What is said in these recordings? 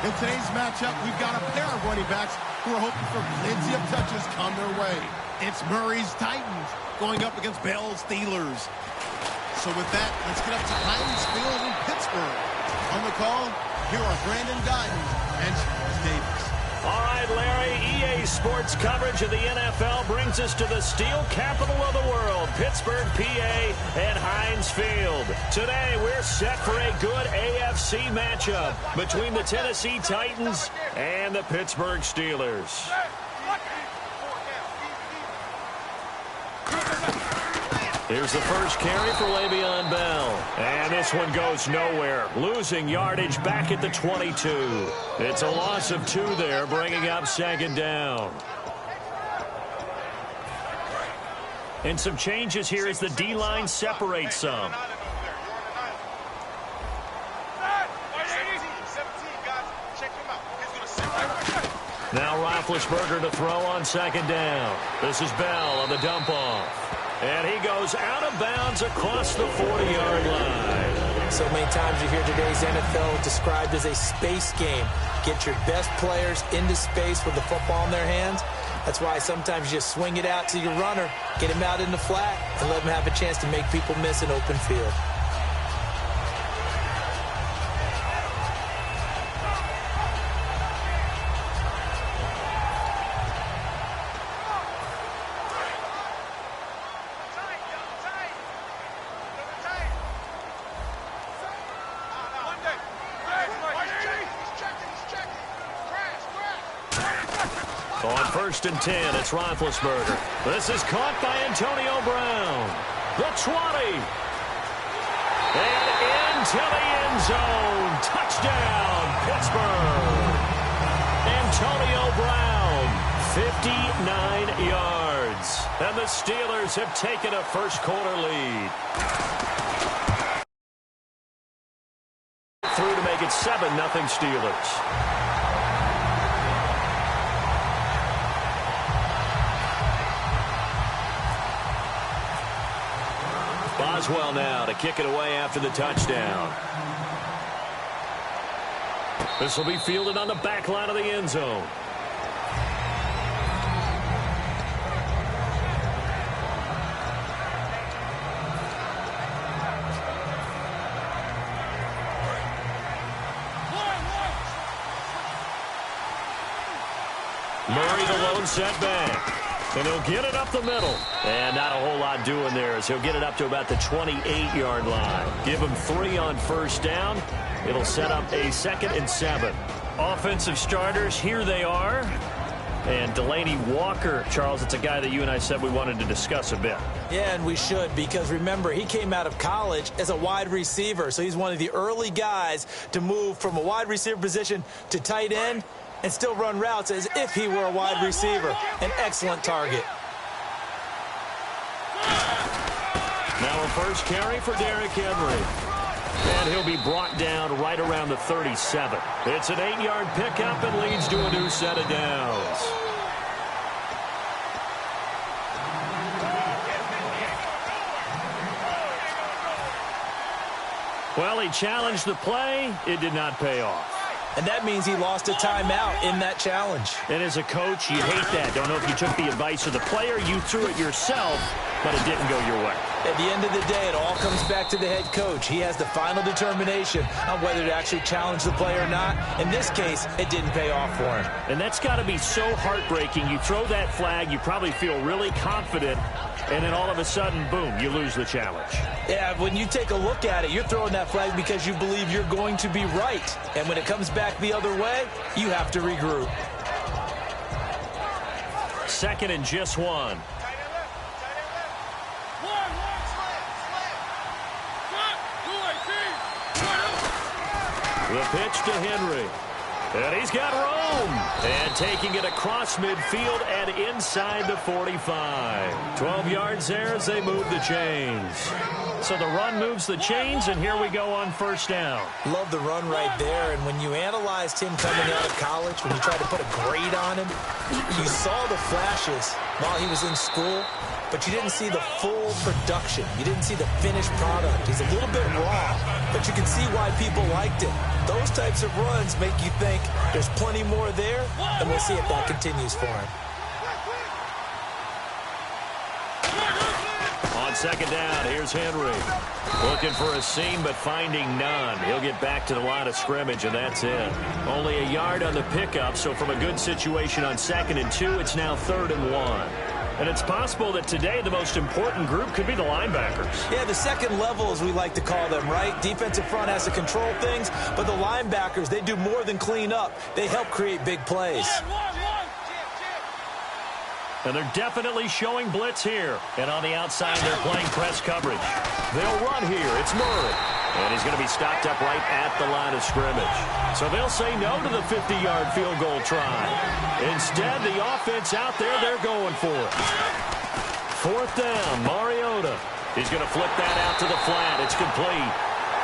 In today's matchup, we've got a pair of running backs who are hoping for plenty of touches come their way. It's Murray's Titans going up against Bell's Steelers. So with that, let's get up to Heinz Field in Pittsburgh. On the call, here are Brandon Guyton and Charles Davis. All right, Larry, EA Sports coverage of the NFL brings us to the steel capital of the world, Pittsburgh, PA, and Heinz Field. Today, we're set for a good AFC matchup between the Tennessee Titans and the Pittsburgh Steelers. Here's the first carry for Le'Veon Bell. And this one goes nowhere. Losing yardage back at the 22. It's a loss of 2 there, bringing up second down. And some changes here as the D-line separates some. Now Roethlisberger to throw on second down. This is Bell on the dump-off. And he goes out of bounds across the 40-yard line. So many times you hear today's NFL described as a space game. Get your best players into space with the football in their hands. That's why sometimes you just swing it out to your runner, get him out in the flat, and let him have a chance to make people miss an open field. On 1st and 10, it's Roethlisberger. This is caught by Antonio Brown. The 20. And into the end zone. Touchdown, Pittsburgh. Antonio Brown, 59 yards. And the Steelers have taken a first-quarter lead. Through to make it 7-0 Steelers. Boswell now to kick it away after the touchdown. This will be fielded on the back line of the end zone. Murray the lone setback. And he'll get it up the middle. And not a whole lot doing there as he'll get it up to about the 28-yard line. Give him 3 on first down. It'll set up a 2nd and 7. Offensive starters, here they are. And Delaney Walker, Charles, it's a guy that you and I said we wanted to discuss a bit. Yeah, and we should, because remember, he came out of college as a wide receiver. So he's one of the early guys to move from a wide receiver position to tight end and still run routes as if he were a wide receiver. An excellent target. Now a first carry for Derrick Henry. And he'll be brought down right around the 37. It's an 8-yard pickup and leads to a new set of downs. Well, he challenged the play. It did not pay off. And that means he lost a timeout in that challenge. And as a coach, you hate that. Don't know if you took the advice of the player. You threw it yourself, but it didn't go your way. At the end of the day, it all comes back to the head coach. He has the final determination on whether to actually challenge the play or not. In this case, it didn't pay off for him. And that's got to be so heartbreaking. You throw that flag, you probably feel really confident, and then all of a sudden, boom, you lose the challenge. Yeah, when you take a look at it, you're throwing that flag because you believe you're going to be right. And when it comes back the other way, you have to regroup. 2nd and just 1. The pitch to Henry. And he's got room. And taking it across midfield and inside the 45. 12 yards there as they move the chains. So the run moves the chains, and here we go on first down. Love the run right there, and when you analyzed him coming out of college, when you tried to put a grade on him, you saw the flashes while he was in school, but you didn't see the full production. You didn't see the finished product. He's a little bit raw, but you can see why people liked him. Those types of runs make you think there's plenty more there, and we'll see if that continues for him. On second down, here's Henry. Looking for a seam, but finding none. He'll get back to the line of scrimmage, and that's it. Only a yard on the pickup, so from a good situation on 2nd and 2, it's now 3rd and 1. And it's possible that today the most important group could be the linebackers. Yeah, the second level, as we like to call them, right? Defensive front has to control things, but the linebackers, they do more than clean up. They help create big plays. And they're definitely showing blitz here. And on the outside, they're playing press coverage. They'll run here. It's Murray. And he's going to be stopped up right at the line of scrimmage. So they'll say no to the 50-yard field goal try. Instead, the offense out there, they're going for it. 4th down, Mariota. He's going to flip that out to the flat. It's complete.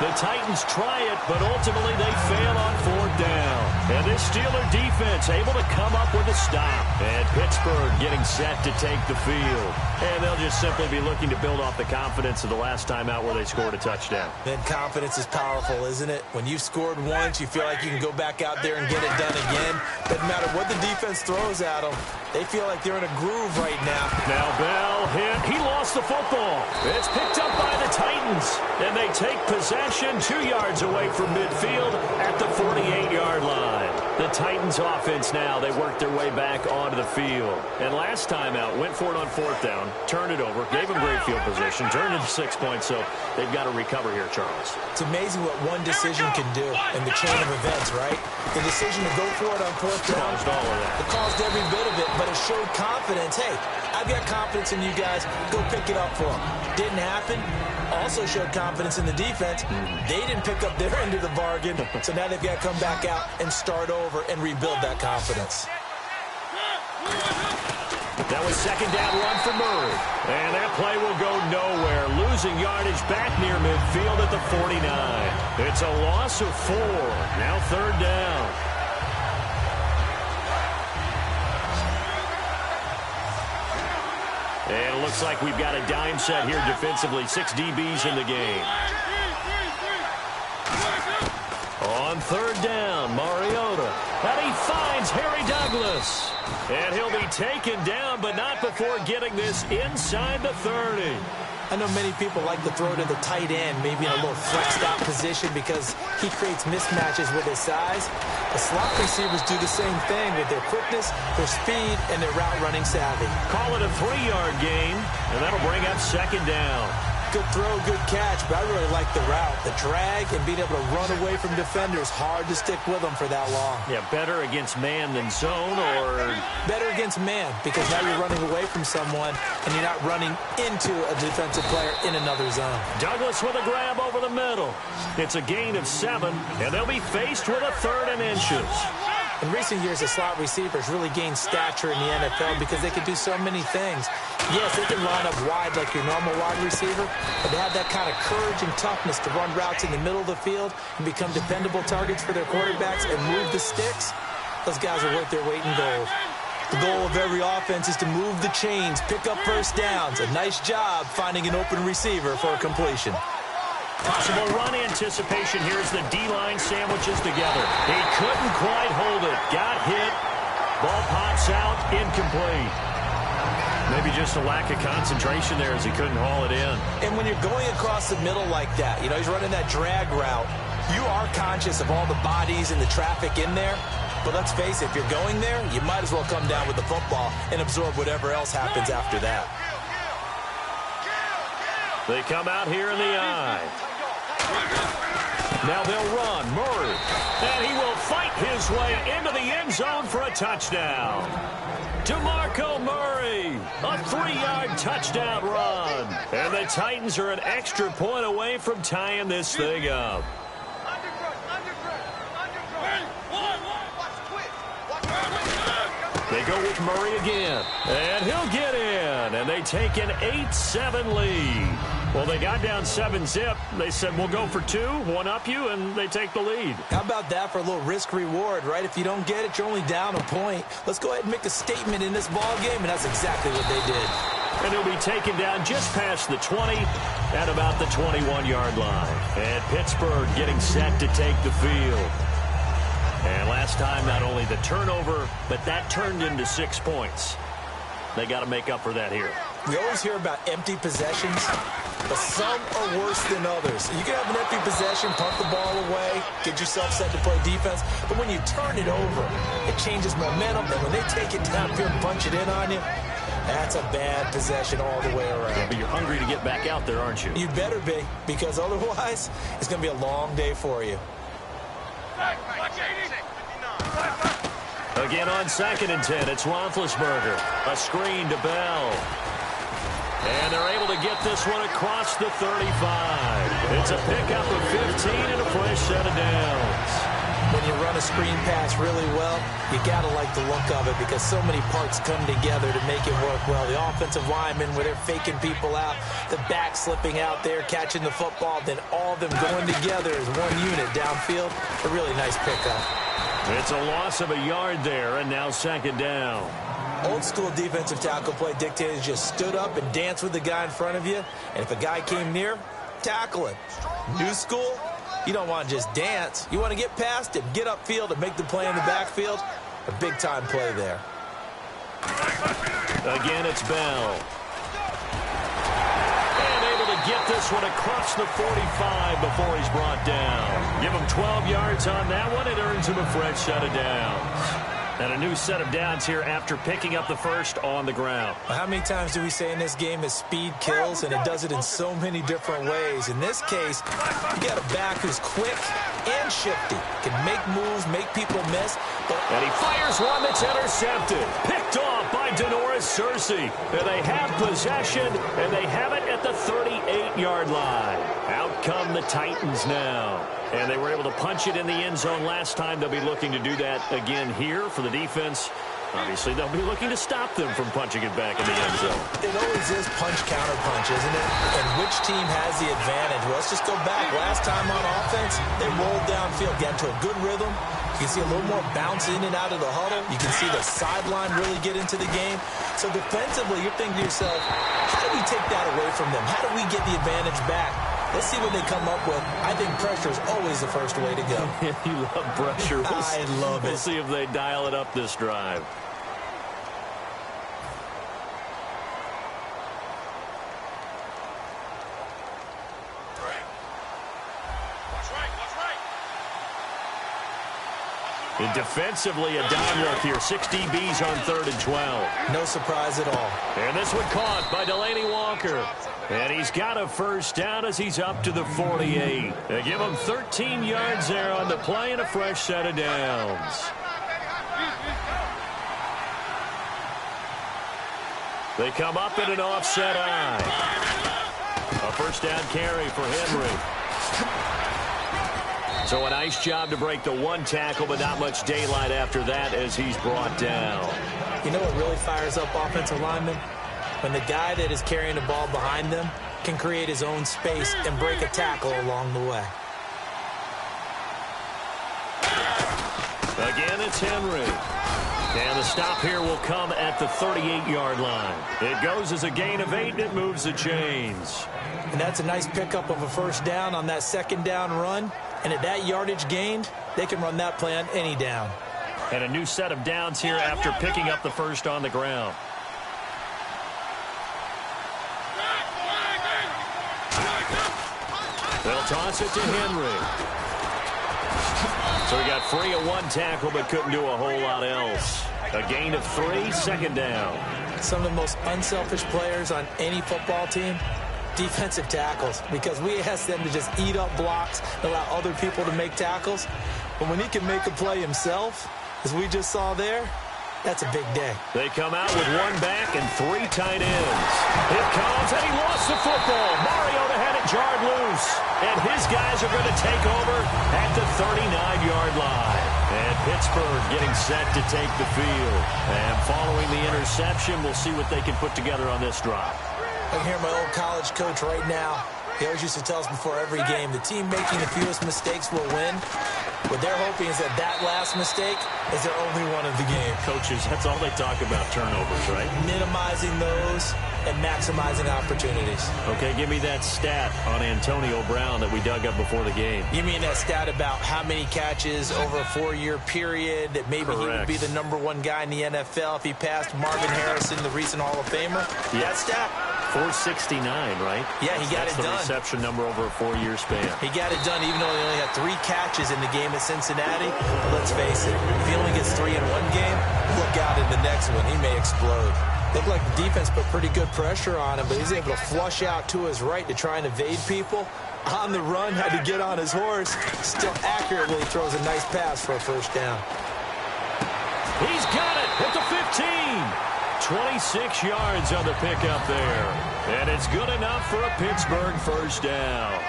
The Titans try it, but ultimately they fail on 4th down. And this Steeler defense able to come up with a stop. And Pittsburgh getting set to take the field. And they'll just simply be looking to build off the confidence of the last time out where they scored a touchdown. Then confidence is powerful, isn't it? When you've scored once, you feel like you can go back out there and get it done again. Doesn't matter what the defense throws at them. They feel like they're in a groove right now. Now Bell hit. He lost the football. It's picked up by the Titans. And they take possession 2 yards away from midfield at the 48-yard line. The Titans offense now, they work their way back onto the field. And last time out, went for it on 4th down, turned it over, gave them great field position, turned into 6 points, so they've got to recover here, Charles. It's amazing what one decision can do in the chain of events, right? The decision to go for it on 4th down. Caused all of that. It caused every bit of it, but it showed confidence. Hey, I've got confidence in you guys. Go pick it up for them. Didn't happen. Also showed confidence in the defense. They didn't pick up their end of the bargain, so now they've got to come back out and start over and rebuild that confidence. That was 2nd down run for Murray. And that play will go nowhere. Losing yardage back near midfield at the 49. It's a loss of 4. Now 3rd down. And it looks like we've got a dime set here defensively. 6 DBs in the game. On 3rd down, Mariota. And he finds Harry Douglas. And he'll be taken down, but not before getting this inside the 30. I know many people like to throw to the tight end, maybe in a little flexed out position because he creates mismatches with his size. The slot receivers do the same thing with their quickness, their speed, and their route running savvy. Call it a 3-yard gain, and that'll bring up 2nd down. Good throw, good catch, but I really like the route. The drag and being able to run away from defenders, hard to stick with them for that long. Yeah, better against man than zone, or? Better against man, because now you're running away from someone and you're not running into a defensive player in another zone. Douglas with a grab over the middle. It's a gain of 7, and they'll be faced with a 3rd and inches. In recent years, the slot receivers really gained stature in the NFL because they can do so many things. Yes, they can line up wide like your normal wide receiver, but they have that kind of courage and toughness to run routes in the middle of the field and become dependable targets for their quarterbacks and move the sticks. Those guys are worth their weight in gold. The goal of every offense is to move the chains, pick up 1st downs. A nice job finding an open receiver for a completion. Possible run anticipation. Here's the D-line sandwiches together. He couldn't quite hold it. Got hit. Ball pops out. Incomplete. Maybe just a lack of concentration there as he couldn't haul it in. And when you're going across the middle like that, you know, he's running that drag route, you are conscious of all the bodies and the traffic in there. But let's face it, if you're going there, you might as well come down with the football and absorb whatever else happens after that. They come out here in the eye. Now they'll run. Murray. And he will fight his way into the end zone for a touchdown. DeMarco Murray. A 3-yard touchdown run. And the Titans are an extra point away from tying this thing up. They They go with Murray again. And he'll get in. And they take an 8-7 lead. Well, they got down 7-zip. They said, we'll go for 2, one up you, and they take the lead. How about that for a little risk-reward, right? If you don't get it, you're only down a point. Let's go ahead and make a statement in this ball game, and that's exactly what they did. And he'll be taken down just past the 20 at about the 21-yard line. And Pittsburgh getting set to take the field. And last time, not only the turnover, but that turned into 6 points. They got to make up for that here. We always hear about empty possessions, but some are worse than others. You can have an empty possession, punt the ball away, get yourself set to play defense, but when you turn it over, it changes momentum, and when they take it downfield and punch it in on you, that's a bad possession all the way around. Yeah, but you're hungry to get back out there, aren't you? You better be, because otherwise, it's going to be a long day for you. Again on 2nd and 10, it's Roethlisberger. A screen to Bell. And they're able to get this one across the 35. It's a pickup of 15 and a fresh set of downs. When you run a screen pass really well, you got to like the look of it because so many parts come together to make it work well. The offensive linemen, where they're faking people out, the back slipping out there, catching the football, then all of them going together as one unit downfield. A really nice pickup. It's a loss of a yard there, and now 2nd down. Old school defensive tackle play dictated just stood up and danced with the guy in front of you, and if a guy came near, tackle him. New school, you don't want to just dance. You want to get past him, get upfield, and make the play in the backfield. A big-time play there. Again, it's Bell. And able to get this one across the 45 before he's brought down. Give him 12 yards on that one. It earns him a fresh set of downs. And a new set of downs here after picking up the first on the ground. How many times do we say in this game is speed kills, and it does it in so many different ways. In this case, you got a back who's quick and shifty, can make moves, make people miss. And he fires one that's intercepted. Picked off by Denoris Searcy. And they have possession, and they have it at the 38-yard line. Out come the Titans now. And they were able to punch it in the end zone last time. They'll be looking to do that again here for the defense. Obviously, they'll be looking to stop them from punching it back in the end zone. It always is punch-counter-punch, isn't it? And which team has the advantage? Well, let's just go back. Last time on offense, they rolled downfield, got into a good rhythm. You can see a little more bounce in and out of the huddle. You can see the sideline really get into the game. So defensively, you're thinking to yourself, how do we take that away from them? How do we get the advantage back? Let's see what they come up with. I think pressure is always the first way to go. You love pressure. I love it. We'll see if they dial it up this drive. And defensively, a down look here. 6 DBs on 3rd and 12. No surprise at all. And this one caught by Delaney Walker. And he's got a first down as he's up to the 48. They give him 13 yards there on the play and a fresh set of downs. They come up in an offset eye. A first down carry for Henry. So a nice job to break the one tackle, but not much daylight after that as he's brought down. You know what really fires up offensive linemen? When the guy that is carrying the ball behind them can create his own space and break a tackle along the way. Again, it's Henry. And the stop here will come at the 38-yard line. It goes as a gain of 8, and it moves the chains. And that's a nice pickup of a first down on that 2nd down run. And at that yardage gained, they can run that play on any down. And a new set of downs here after picking up the first on the ground. They'll toss it to Henry. So he got free of one tackle but couldn't do a whole lot else. A gain of 3, 2nd down. Some of the most unselfish players on any football team, defensive tackles, because we ask them to just eat up blocks and allow other people to make tackles. But when he can make a play himself, as we just saw there, that's a big day. They come out with one back and 3 tight ends. It comes, and he lost the football. Mariota had it jarred loose, and his guys are going to take over at the 39-yard line. And Pittsburgh getting set to take the field. And following the interception, we'll see what they can put together on this drive. I can hear my old college coach right now. He always used to tell us before every game, the team making the fewest mistakes will win. What they're hoping is that that last mistake is their only one of the game. Coaches, that's all they talk about, turnovers, right? Minimizing those and maximizing opportunities. Okay, give me that stat on Antonio Brown that we dug up before the game. You mean that stat about how many catches over a 4-year period, that maybe he would be the #1 guy in the NFL if he passed Marvin Harrison, the recent Hall of Famer? Yeah. That stat? 469, right? Yeah, he got it done. That's the reception number over a 4-year span. He got it done even though he only had 3 catches in the game at Cincinnati. But let's face it, if he only gets 3 in one game, look out in the next one. He may explode. Looked like the defense put pretty good pressure on him, but he's able to flush out to his right to try and evade people. On the run, had to get on his horse. Still accurately throws a nice pass for a first down. He's got it at the 15. 26 yards on the pickup there. And it's good enough for a Pittsburgh first down.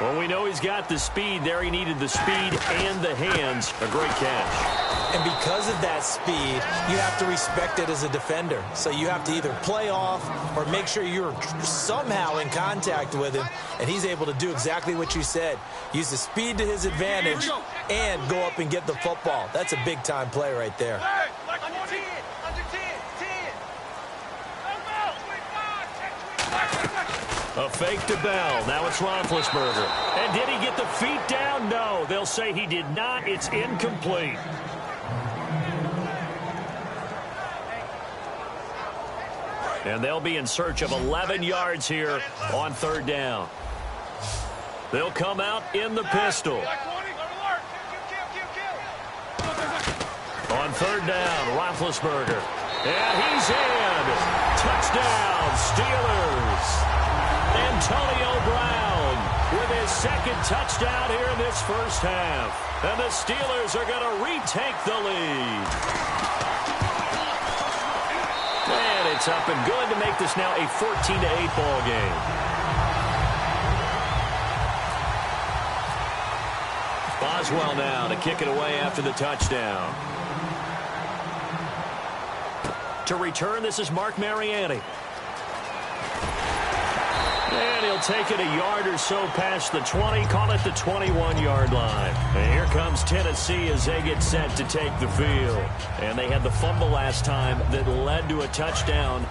Well, we know he's got the speed there. He needed the speed and the hands. A great catch. And because of that speed, you have to respect it as a defender. So you have to either play off or make sure you're somehow in contact with him. And he's able to do exactly what you said. Use the speed to his advantage and go up and get the football. That's a big-time play right there. A fake to Bell. Now it's Roethlisberger. And did he get the feet down? No. They'll say he did not. It's incomplete. And they'll be in search of 11 yards here on third down. They'll come out in the pistol. On third down, Roethlisberger. And he's in. Touchdown, Steelers. Antonio Brown with his second touchdown here in this first half. And the Steelers are going to retake the lead. And it's up and good to make this now a 14-8 ball game. Boswell now to kick it away after the touchdown. To return, this is Mark Mariani. And he'll take it a yard or so past the 20, call it the 21-yard line. And here comes Tennessee as they get set to take the field. And they had the fumble last time that led to a touchdown.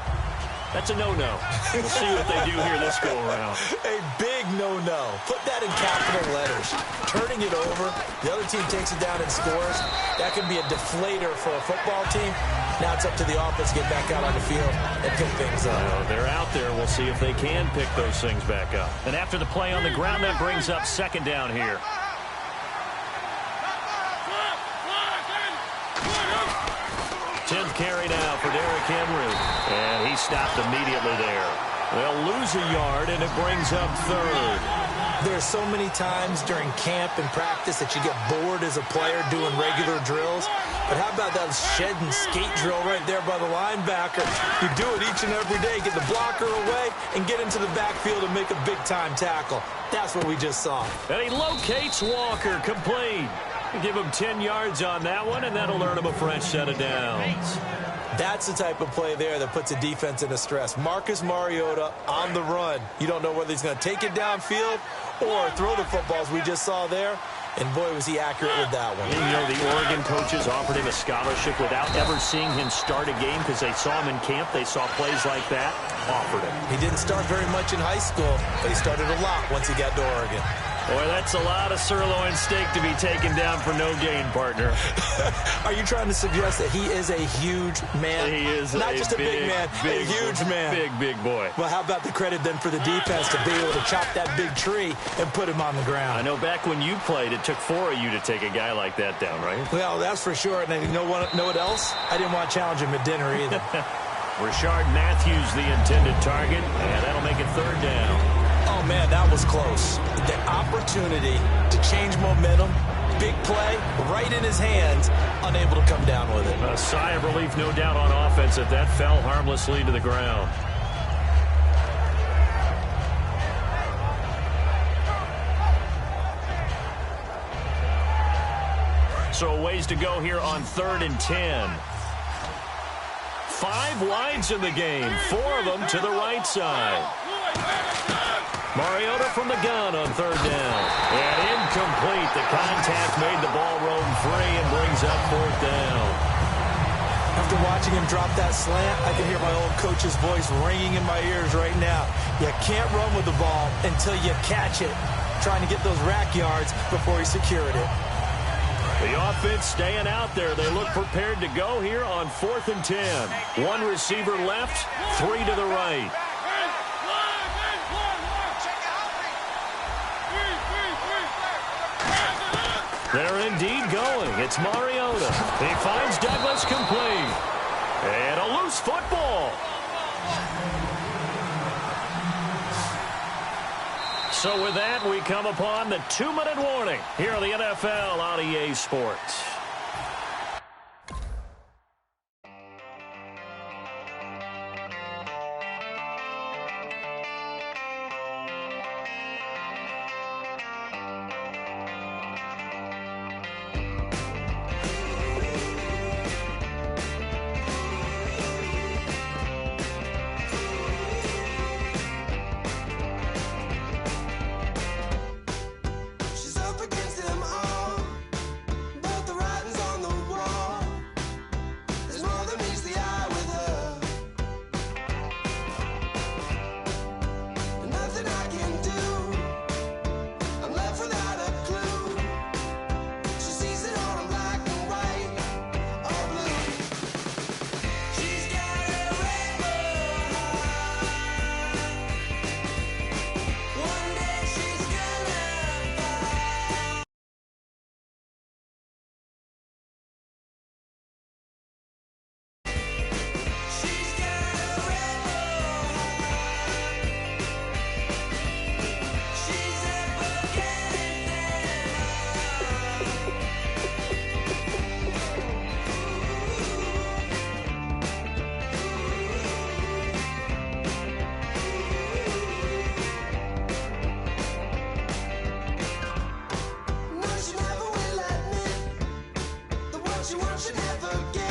That's a no-no. We'll see what they do here this go-around. A big no-no. Put that in capital letters. Turning it over, the other team takes it down and scores. That can be a deflator for a football team. Now it's up to the offense to get back out on the field and pick things up. They're out there. We'll see if they can pick those things back up. And after the play on the ground, that brings up second down here. 10th carry now for Derrick Henry. And he stopped immediately there. They'll lose a yard, and it brings up third. There's so many times during camp and practice that you get bored as a player doing regular drills. But how about that shed and skate drill right there by the linebacker? You do it each and every day. Get the blocker away and get into the backfield and make a big-time tackle. That's what we just saw. And he locates Walker, complete. Give him 10 yards on that one, and that'll earn him a fresh set of downs. That's the type of play there that puts a defense into stress. Marcus Mariota on the run. You don't know whether he's going to take it downfield or throw the footballs we just saw there. And, boy, was he accurate with that one. You know, the Oregon coaches offered him a scholarship without ever seeing him start a game because they saw him in camp. They saw plays like that, offered him. He didn't start very much in high school, but he started a lot once he got to Oregon. Boy, that's a lot of sirloin steak to be taken down for no gain, partner. Are you trying to suggest that he is a huge man? He is not just a big man, a huge man. Big boy. Well, how about the credit then for the defense to be able to chop that big tree and put him on the ground? I know back when you played, it took 4 of you to take a guy like that down, right? Well, that's for sure. And you know what else? I didn't want to challenge him at dinner either. Rashard Matthews, the intended target, and that'll make it third down. Oh, man, that was close. The opportunity to change momentum, big play, right in his hands, unable to come down with it. A sigh of relief, no doubt, on offense that that fell harmlessly to the ground. So a ways to go here on 3rd and 10. 5 wides in the game, 4 of them to the right side. Mariota from the gun on 3rd down. And incomplete. The contact made the ball roam free and brings up 4th down. After watching him drop that slant, I can hear my old coach's voice ringing in my ears right now. You can't run with the ball until you catch it. Trying to get those rack yards before he secured it. The offense staying out there. They look prepared to go here on 4th and 10. 1 receiver left, 3 to the right. They're indeed going. It's Mariota. He finds Douglas complete. And a loose football. So with that, we come upon the 2-minute warning here on the NFL on EA Sports. What you want should never get.